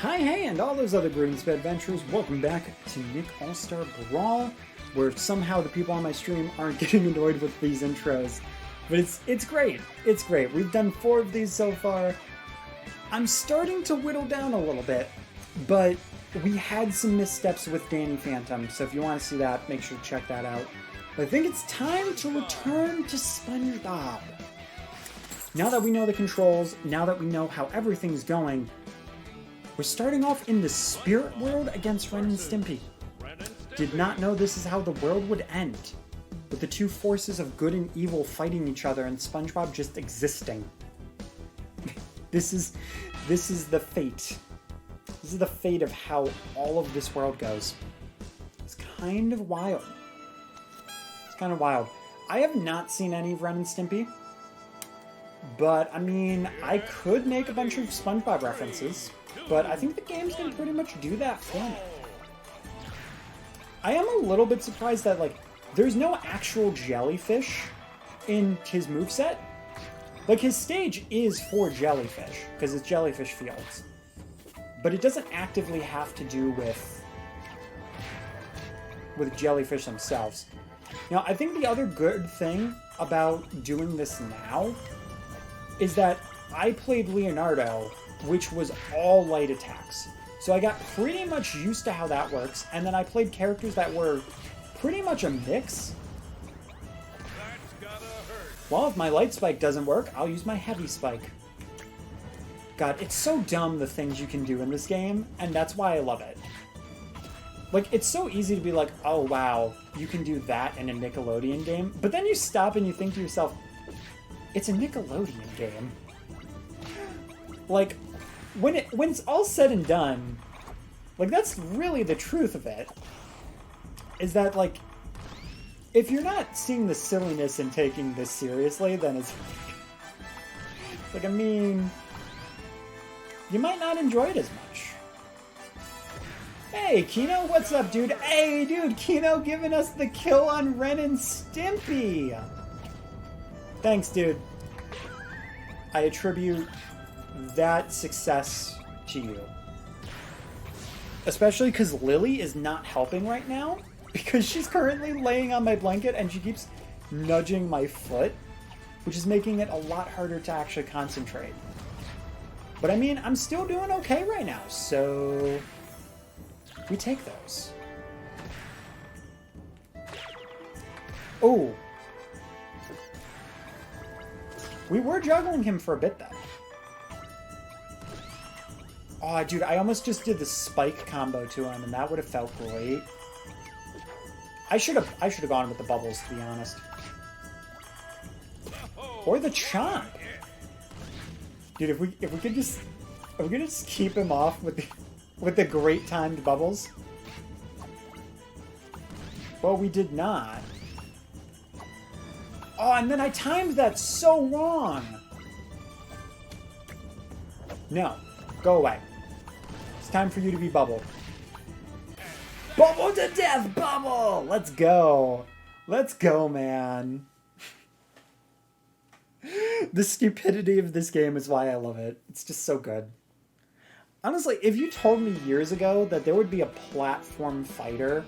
Hi, hey, and all those other greetings of adventurers. Welcome back to Nick All-Star Brawl, where somehow the people on my stream aren't getting annoyed with these intros. But it's great. It's great. We've done 4 of these so far. I'm starting to whittle down a little bit, but we had some missteps with Danny Phantom, so if you want to see that, make sure to check that out. But I think it's time to return to SpongeBob. Now that we know the controls, now that we know how everything's going, we're starting off in the spirit world against Ren and Stimpy. Did not know this is how the world would end, with the two forces of good and evil fighting each other and SpongeBob just existing. This is the fate. This is the fate of how all of this world goes. It's kind of wild. It's kind of wild. I have not seen any of Ren and Stimpy, but I mean, I could make a bunch of SpongeBob references. But I think the game's gonna pretty much do that for me. I am a little bit surprised that, like, there's no actual jellyfish in his moveset. Like, his stage is for jellyfish, because it's jellyfish fields. But it doesn't actively have to do with jellyfish themselves. Now, I think the other good thing about doing this now is that I played Leonardo, which was all light attacks. So I got pretty much used to how that works, and then I played characters that were pretty much a mix. Well, if my light spike doesn't work, I'll use my heavy spike. God, it's so dumb the things you can do in this game, and that's why I love it. Like, it's so easy to be like, oh wow, you can do that in a Nickelodeon game, but then you stop and you think to yourself, it's a Nickelodeon game. Like, when it's all said and done, like, that's really the truth of it. Is that, like, if you're not seeing the silliness and taking this seriously, then it's like, I mean, you might not enjoy it as much. Hey, Kino, what's up, dude? Hey, dude, Kino giving us the kill on Ren and Stimpy. Thanks, dude. I attribute that success to you. Especially because Lily is not helping right now, because she's currently laying on my blanket and she keeps nudging my foot, which is making it a lot harder to actually concentrate. But I mean, I'm still doing okay right now, so we take those. Oh. We were juggling him for a bit, though. Oh, dude, I almost just did the spike combo to him, and that would have felt great. I should have gone with the bubbles, to be honest. Or the chomp. Dude, if we could just keep him off with the great timed bubbles. Well, we did not. Oh, and then I timed that so wrong. No, go away. It's time for you to be Bubble. Bubble to death, Bubble! Let's go. Let's go, man. The stupidity of this game is why I love it. It's just so good. Honestly, if you told me years ago that there would be a platform fighter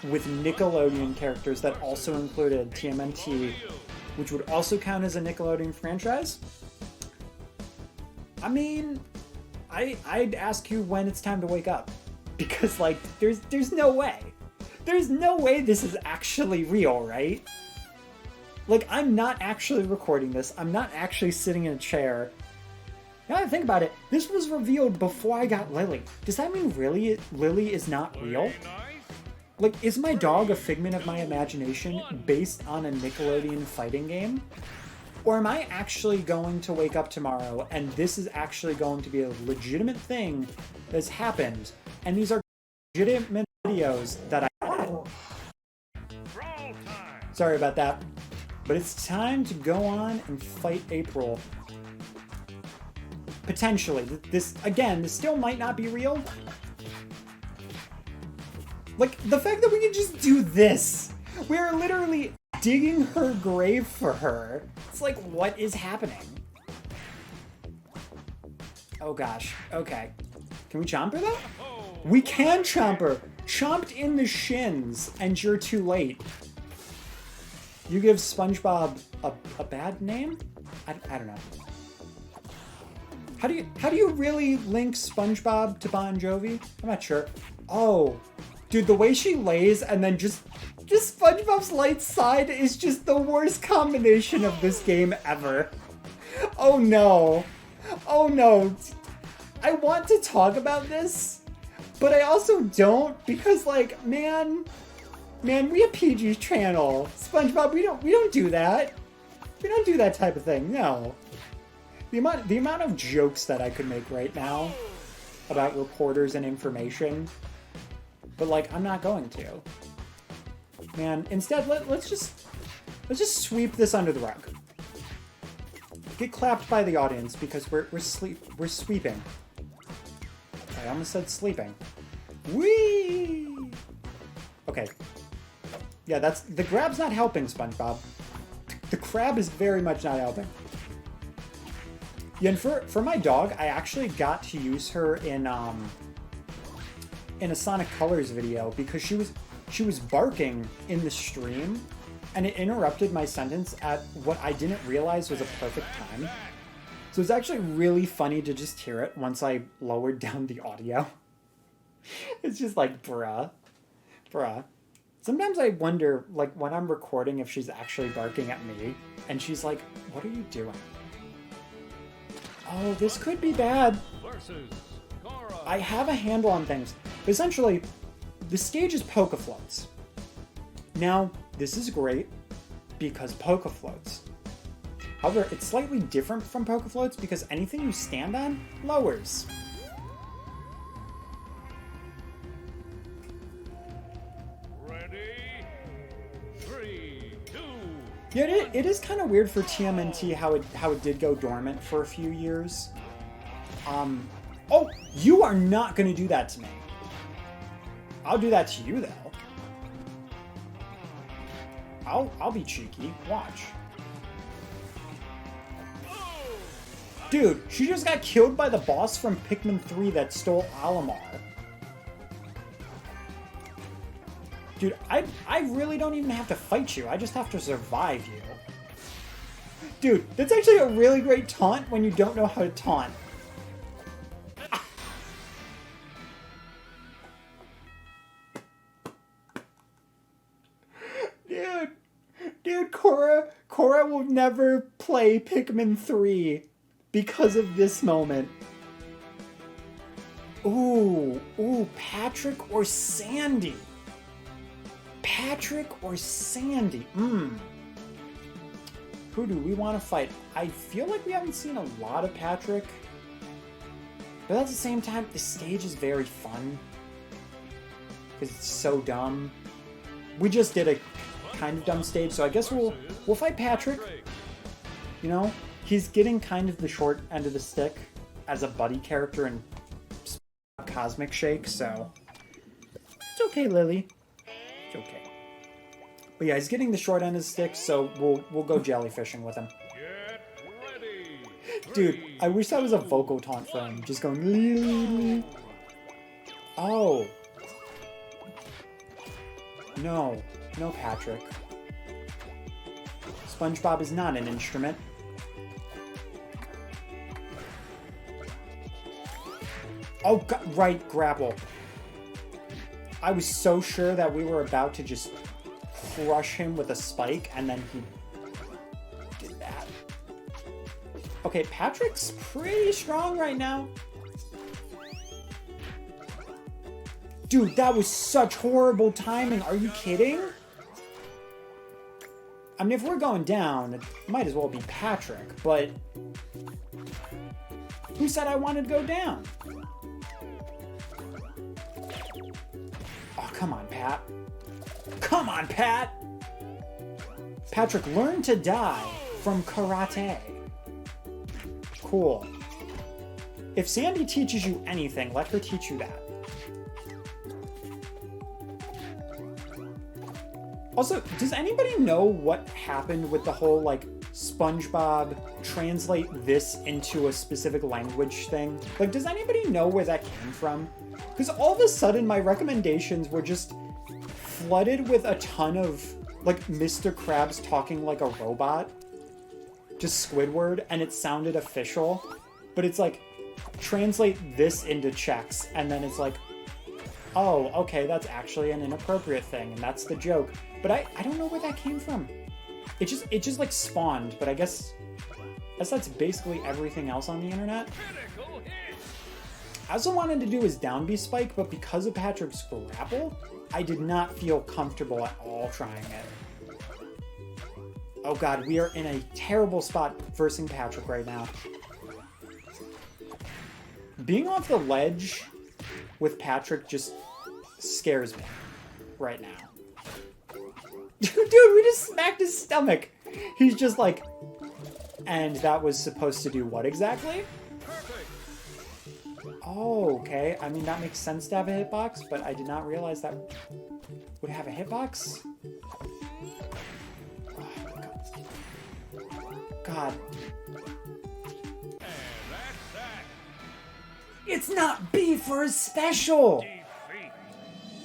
with Nickelodeon characters that also included TMNT, which would also count as a Nickelodeon franchise, I mean, I'd ask you when it's time to wake up. Because, like, there's no way. There's no way this is actually real, right? Like, I'm not actually recording this. I'm not actually sitting in a chair. Now that I think about it, this was revealed before I got Lily. Does that mean really Lily is not real? Like, is my dog a figment of my imagination based on a Nickelodeon fighting game? Or am I actually going to wake up tomorrow and this is actually going to be a legitimate thing that's happened, and these are legitimate videos that I... Sorry about that. But it's time to go on and fight April. Potentially. This still might not be real. Like, the fact that we can just do this. We're literally digging her grave for her. It's like, what is happening? Oh gosh. Okay. Can we chomp her though? We can chomp her. Chomped in the shins, and you're too late. You give SpongeBob a bad name? I don't know. How do you really link SpongeBob to Bon Jovi? I'm not sure. Oh, dude, the way she lays and then just SpongeBob's light side is just the worst combination of this game ever. Oh no. Oh no. I want to talk about this, but I also don't because, like, man, we a PG channel. SpongeBob, we don't do that. We don't do that type of thing. No. The amount of jokes that I could make right now about reporters and information, but, like, I'm not going to. Man, instead, let's just sweep this under the rug. Get clapped by the audience because we're sweeping. I almost said sleeping. Whee! Okay. Yeah, the grab's not helping, SpongeBob. The crab is very much not helping. Yeah, and for my dog, I actually got to use her in a Sonic Colors video because she was barking in the stream, and it interrupted my sentence at what I didn't realize was a perfect time. So it's actually really funny to just hear it once I lowered down the audio. It's just like, bruh. Sometimes I wonder, like, when I'm recording if she's actually barking at me, and she's like, what are you doing? Oh, this could be bad. Cora. I have a handle on things. Essentially, the stage is Poke-Floats. Now, this is great because Poke-Floats. However, it's slightly different from Poke-Floats because anything you stand on lowers. Ready? 3, 2. Yeah, it is kind of weird for TMNT how it did go dormant for a few years. Oh, you are not going to do that to me. I'll do that to you though. I'll be cheeky. Watch. Dude, she just got killed by the boss from Pikmin 3 that stole Olimar. Dude, I really don't even have to fight you. I just have to survive you. Dude, that's actually a really great taunt when you don't know how to taunt. Dude, Cora will never play Pikmin 3 because of this moment. Ooh, Patrick or Sandy? Patrick or Sandy? Who do we want to fight? I feel like we haven't seen a lot of Patrick. But at the same time, the stage is very fun. Because it's so dumb. We just did a kind of dumb stage, so I guess we'll fight Patrick. You know, he's getting kind of the short end of the stick as a buddy character in Cosmic Shake, so it's okay, Lily. It's okay. But yeah, he's getting the short end of the stick, so we'll go jellyfishing with him. Get ready. Dude, I wish that was a vocal taunt for him, just going Lily. Oh. No, Patrick. SpongeBob is not an instrument. Oh, God, right, grapple. I was so sure that we were about to just crush him with a spike, and then he did that. Okay, Patrick's pretty strong right now. Dude, that was such horrible timing. Are you kidding? I mean, if we're going down, it might as well be Patrick, but who said I wanted to go down? Oh, come on, Pat. Come on, Pat! Patrick, learn to die from karate. Cool. If Sandy teaches you anything, let her teach you that. Also, does anybody know what happened with the whole, like, SpongeBob translate this into a specific language thing? Like, does anybody know where that came from? Because all of a sudden my recommendations were just flooded with a ton of, like, Mr. Krabs talking like a robot. Just Squidward, and it sounded official. But it's like, translate this into Czechs, and then it's like, oh, okay, that's actually an inappropriate thing, and that's the joke. But I don't know where that came from. It just like spawned, but I guess that's basically everything else on the internet. I also wanted to do his down B spike, but because of Patrick's grapple, I did not feel comfortable at all trying it. Oh god, we are in a terrible spot versing Patrick right now. Being off the ledge with Patrick just scares me right now. Dude, we just smacked his stomach. He's just like, and that was supposed to do what exactly? Oh, okay. I mean, that makes sense to have a hitbox, but I did not realize that would have a hitbox. Oh, God. It's not B for a special!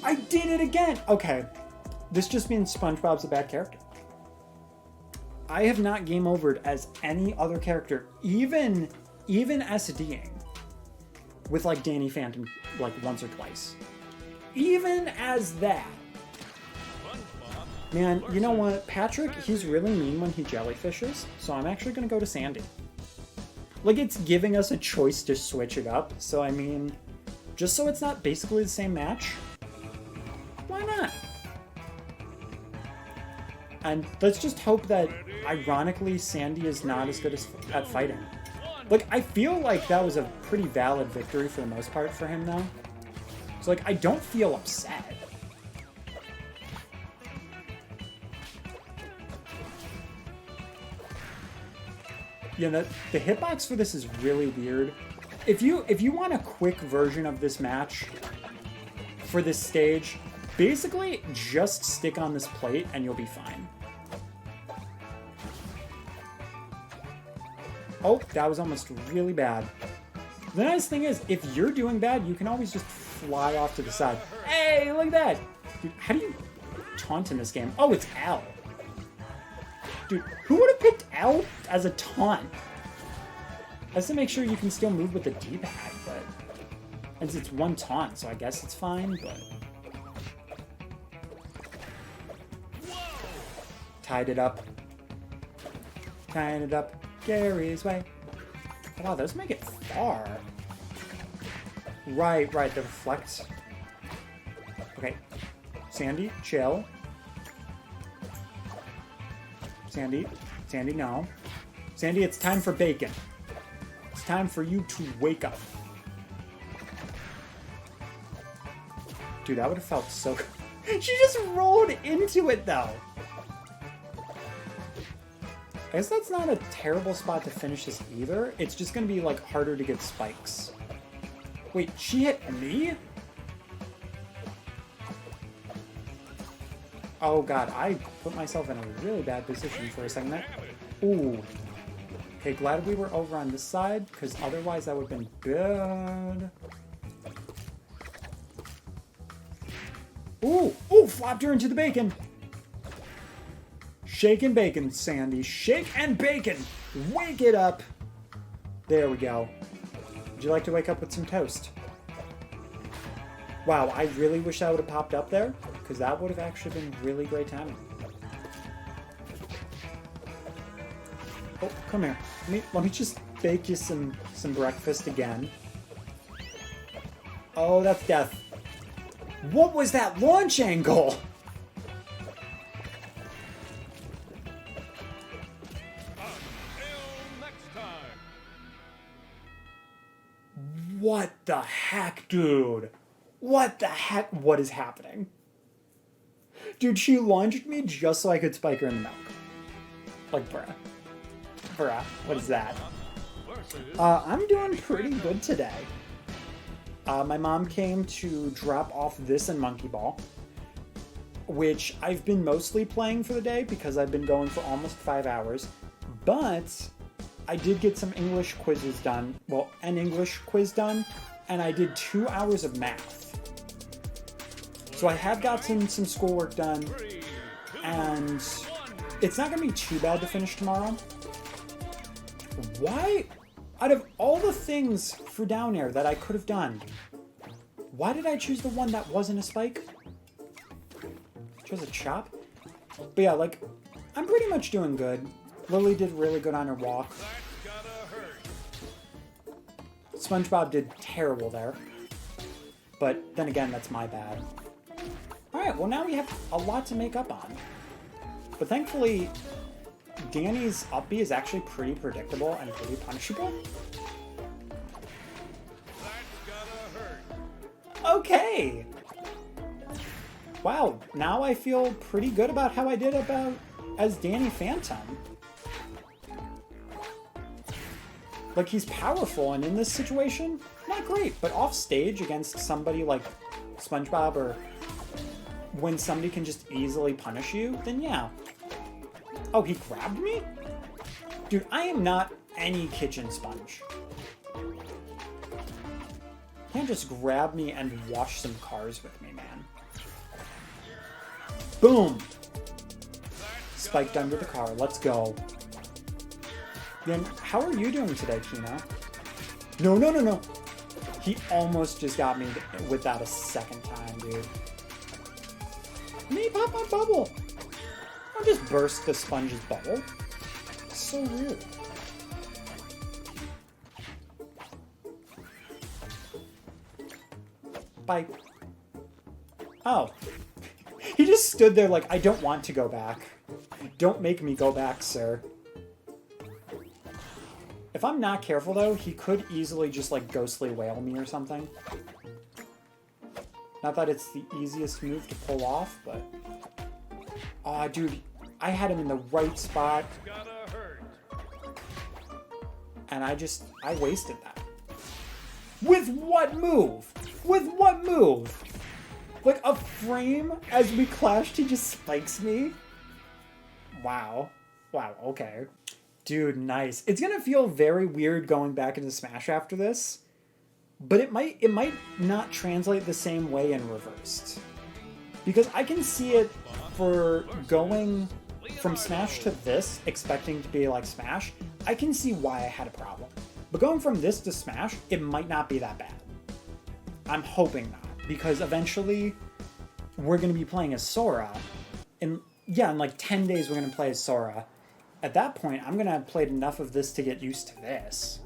I did it again! Okay. This just means SpongeBob's a bad character. I have not game overed as any other character, even SDing with like Danny Phantom like once or twice. Even as that. Man, you know what? Patrick, he's really mean when he jellyfishes, so I'm actually gonna go to Sandy. Like, it's giving us a choice to switch it up, so I mean, just so it's not basically the same match, why not? And let's just hope that, ironically, Sandy is not as good at fighting. Like, I feel like that was a pretty valid victory for the most part for him, though. So, like, I don't feel upset. Yeah, the hitbox for this is really weird. If you want a quick version of this match for this stage, basically just stick on this plate and you'll be fine. Oh, that was almost really bad. The nice thing is, if you're doing bad, you can always just fly off to the side. Hey, look at that! Dude, how do you taunt in this game? Oh, it's L. Dude, who would have picked L as a taunt? Has to make sure you can still move with the D-pad, but... And it's one taunt, so I guess it's fine, but... Tied it up. Tying it up Gary's way. Wow, those make it far. Right, the reflect. Okay. Sandy, chill. Sandy, no. Sandy, it's time for bacon. It's time for you to wake up. Dude, that would have felt so good. She just rolled into it, though. I guess that's not a terrible spot to finish this either. It's just going to be, like, harder to get spikes. Wait, she hit me? Oh god, I put myself in a really bad position for a second there. Ooh. Okay, glad we were over on this side, because otherwise that would have been good. Ooh! Ooh! Flopped her into the bacon! Shake and bacon, Sandy. Shake and bacon! Wake it up! There we go. Would you like to wake up with some toast? Wow, I really wish that would have popped up there, because that would have actually been really great timing. Oh, come here. Let me just bake you some breakfast again. Oh, that's death. What was that launch angle? What the heck, dude? What the heck? What is happening? Dude, she launched me just so I could spike her in the milk. Like, bruh. Bruh, what is that? I'm doing pretty good today. My mom came to drop off this and Monkey Ball, which I've been mostly playing for the day because I've been going for almost 5 hours. But I did get some English quizzes done. Well, an English quiz done, and I did 2 hours of math. So I have gotten some schoolwork done, and it's not going to be too bad to finish tomorrow. Why, out of all the things for down air that I could have done, why did I choose the one that wasn't a spike? I chose a chop? But yeah, like, I'm pretty much doing good. Lily did really good on her walk. SpongeBob did terrible there. But then again, that's my bad. Alright, well now we have a lot to make up on. But thankfully, Danny's up B is actually pretty predictable and pretty punishable. Okay! Wow, now I feel pretty good about how I did as Danny Phantom. Like, he's powerful, and in this situation, not great. But off stage against somebody like SpongeBob, or when somebody can just easily punish you, then yeah. Oh, he grabbed me? Dude, I am not any kitchen sponge. You can't just grab me and wash some cars with me, man. Boom! Spiked under the car. Let's go. Then, how are you doing today, Tino? No, no, no, no. He almost just got me with that a second time, dude. And then he popped my bubble. I'll just burst the sponge's bubble. So rude. Bye. Oh. He just stood there like, I don't want to go back. Don't make me go back, sir. If I'm not careful, though, he could easily just, like, ghostly whale me or something. Not that it's the easiest move to pull off, but... Aw, dude, I had him in the right spot. And I wasted that. With what move? With what move? Like, a frame as we clashed, he just spikes me? Wow. Wow, okay. Dude, nice. It's gonna feel very weird going back into Smash after this, but it might not translate the same way in reversed. Because I can see it for going from Smash to this, expecting to be like Smash, I can see why I had a problem. But going from this to Smash, it might not be that bad. I'm hoping not, because eventually we're gonna be playing as Sora, and yeah, in like 10 days we're gonna play as Sora. At that point, I'm gonna have played enough of this to get used to this.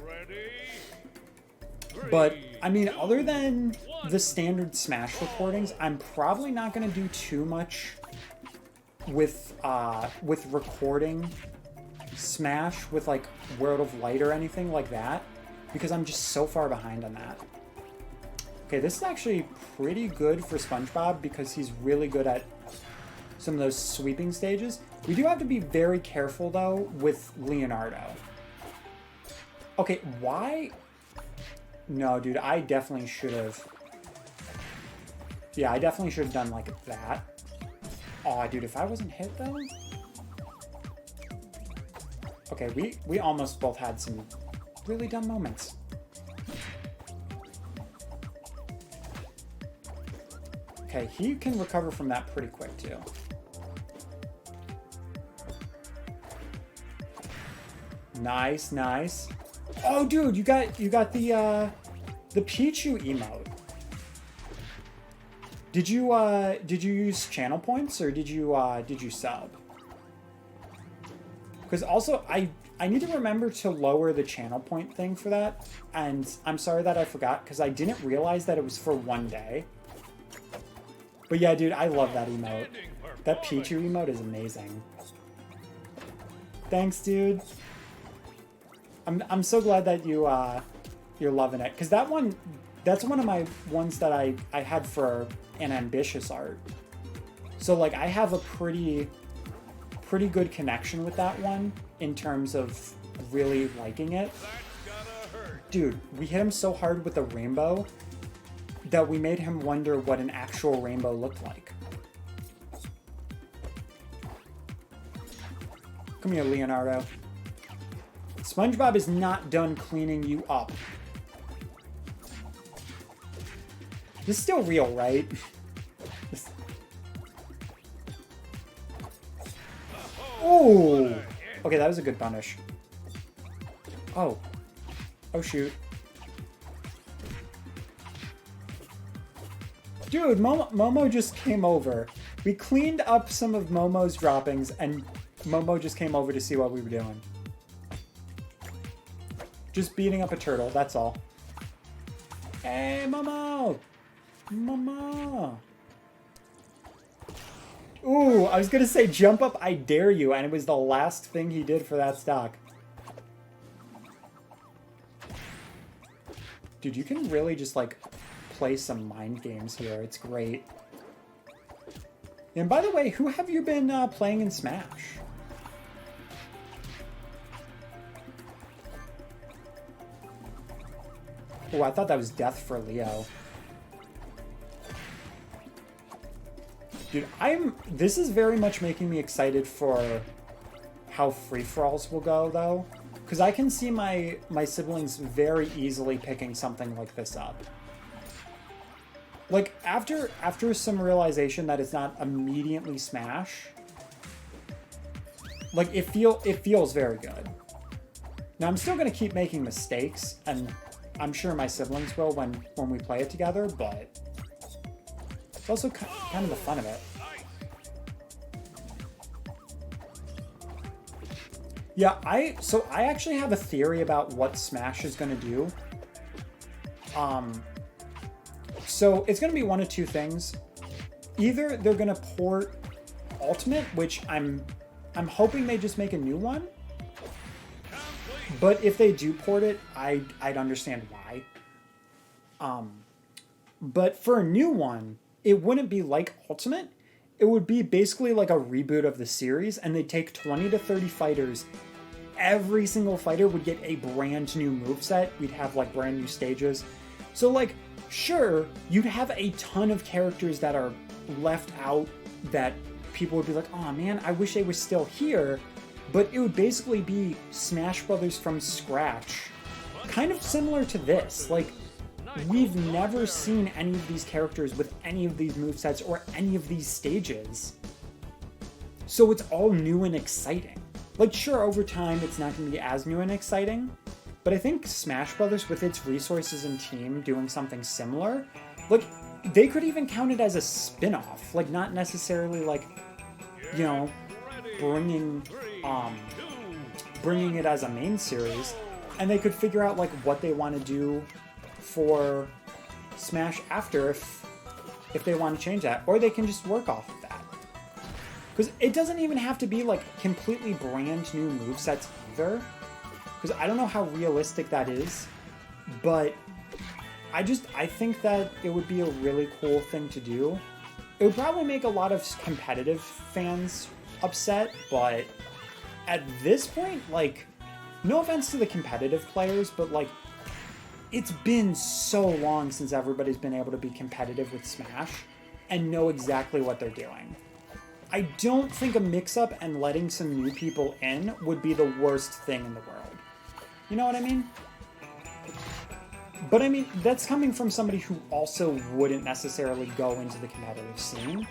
But, I mean, other than the standard Smash recordings, I'm probably not gonna do too much with recording Smash with, like, World of Light or anything like that, because I'm just so far behind on that. Okay, this is actually pretty good for SpongeBob, because he's really good at some of those sweeping stages. We do have to be very careful, though, with Leonardo. Okay, why? No, dude, I definitely should have... Yeah, I definitely should have done, like, that. Aw, dude, if I wasn't hit, though... Okay, we almost both had some really dumb moments. Okay, he can recover from that pretty quick, too. Nice, nice. Oh, dude, you got the Pichu emote. Did you use channel points, or did you sub? Because also I need to remember to lower the channel point thing for that, and I'm sorry that I forgot, because I didn't realize that it was for 1 day. But yeah, dude, I love that emote. That Pichu emote is amazing. Thanks, dude. I'm so glad that you're loving it, because that's one of my ones that I had for an ambitious art. So like I have a pretty good connection with that one in terms of really liking it. Dude, we hit him so hard with the rainbow that we made him wonder what an actual rainbow looked like. Come here, Leonardo. SpongeBob is not done cleaning you up. This is still real, right? Oh! Okay, that was a good punish. Oh. Oh, shoot. Dude, Momo just came over. We cleaned up some of Momo's droppings, and Momo just came over to see what we were doing. Just beating up a turtle, that's all. Hey, Momo! Momo! Ooh, I was gonna say jump up, I dare you, and it was the last thing he did for that stock. Dude, you can really just, like, play some mind games here. It's great. And by the way, who have you been playing in Smash? Oh, I thought that was death for Leo. Dude, this is very much making me excited for how free-for-alls will go, though. Because I can see my siblings very easily picking something like this up. Like, after some realization that it's not immediately Smash, like, it feels very good. Now, I'm still going to keep making mistakes, and I'm sure my siblings will when we play it together, but it's also kind of the fun of it. Yeah, so I actually have a theory about what Smash is going to do. So it's going to be one of two things. Either they're going to port Ultimate, which I'm hoping they just make a new one. But if they do port it, I'd understand why. But for a new one, it wouldn't be like Ultimate. It would be basically like a reboot of the series, and they'd take 20 to 30 fighters. Every single fighter would get a brand new moveset. We'd have like brand new stages. So like, sure, you'd have a ton of characters that are left out that people would be like, oh man, I wish they were still here. But it would basically be Smash Brothers from scratch. Kind of similar to this. Like, we've never seen any of these characters with any of these movesets or any of these stages. So it's all new and exciting. Like, sure, over time, it's not going to be as new and exciting, but I think Smash Brothers, with its resources and team doing something similar, like, they could even count it as a spin-off. Like, not necessarily, like, you know, bringing it as a main series, and they could figure out, like, what they want to do for Smash after if they want to change that, or they can just work off of that. Because it doesn't even have to be, like, completely brand new movesets either. Because I don't know how realistic that is. But I think that it would be a really cool thing to do. It would probably make a lot of competitive fans upset. But at this point, like, no offense to the competitive players, but, like, it's been so long since everybody's been able to be competitive with Smash and know exactly what they're doing. I don't think a mix-up and letting some new people in would be the worst thing in the world. You know what I mean? But I mean, that's coming from somebody who also wouldn't necessarily go into the competitive scene.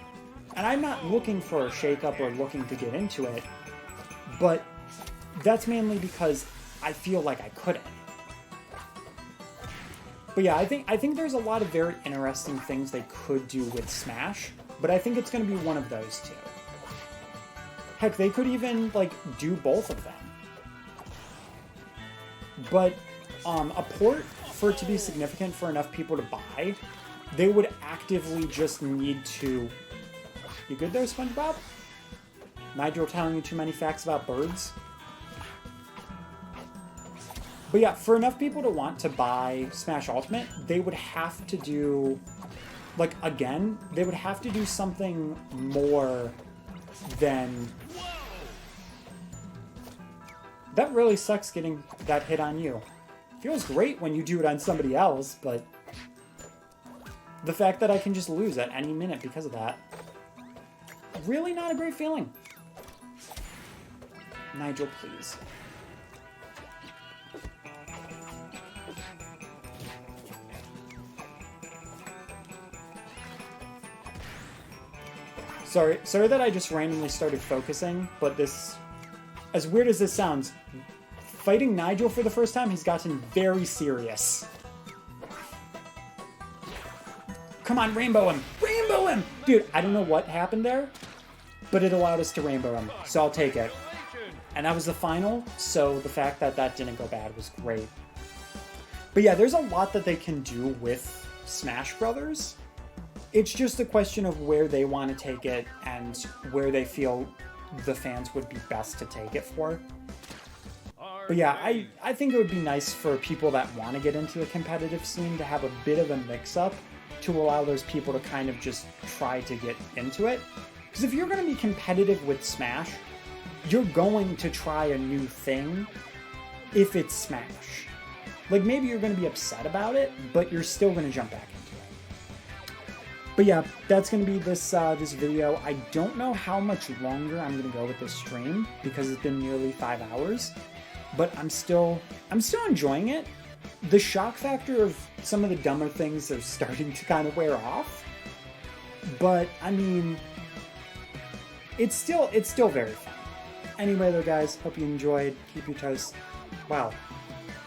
And I'm not looking for a shake-up or looking to get into it, but that's mainly because I feel like I couldn't. But yeah, I think there's a lot of very interesting things they could do with Smash, but I think it's going to be one of those two. Heck, they could even, like, do both of them. But a port, for it to be significant for enough people to buy, they would actively just need to... You good there, SpongeBob? Nigel telling you too many facts about birds? But yeah, for enough people to want to buy Smash Ultimate, they would have to do... Like, again, they would have to do something more than... That really sucks getting that hit on you. Feels great when you do it on somebody else, but... The fact that I can just lose at any minute because of that... Really not a great feeling. Nigel, please. Sorry that I just randomly started focusing, but this, as weird as this sounds, fighting Nigel for the first time, he's gotten very serious. Come on, rainbow him! Rainbow him! Dude, I don't know what happened there, but it allowed us to rainbow him, so I'll take it. And that was the final, so the fact that that didn't go bad was great. But yeah, there's a lot that they can do with Smash Brothers. It's just a question of where they want to take it and where they feel the fans would be best to take it for. But yeah, I think it would be nice for people that want to get into the competitive scene to have a bit of a mix-up to allow those people to kind of just try to get into it. Because if you're going to be competitive with Smash, you're going to try a new thing if it's Smash. Like, maybe you're going to be upset about it, but you're still going to jump back into it. But yeah, that's going to be this this video. I don't know how much longer I'm going to go with this stream because it's been nearly 5 hours, but I'm still enjoying it. The shock factor of some of the dumber things are starting to kind of wear off, but I mean, it's still very fun. Anyway, though, guys, hope you enjoyed. Keep your toes. Wow,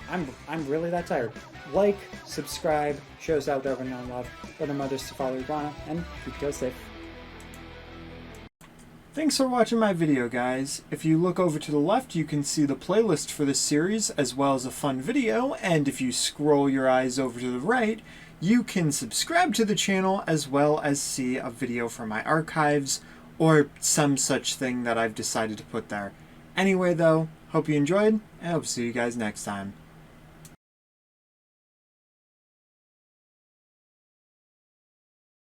I'm really that tired. Like, subscribe, show us out there with non love, other mothers to follow Iguana, and keep your toes safe. Thanks for watching my video, guys. If you look over to the left, you can see the playlist for this series, as well as a fun video, and if you scroll your eyes over to the right, you can subscribe to the channel, as well as see a video from my archives, or some such thing that I've decided to put there. Anyway, though, hope you enjoyed, and I hope to see you guys next time.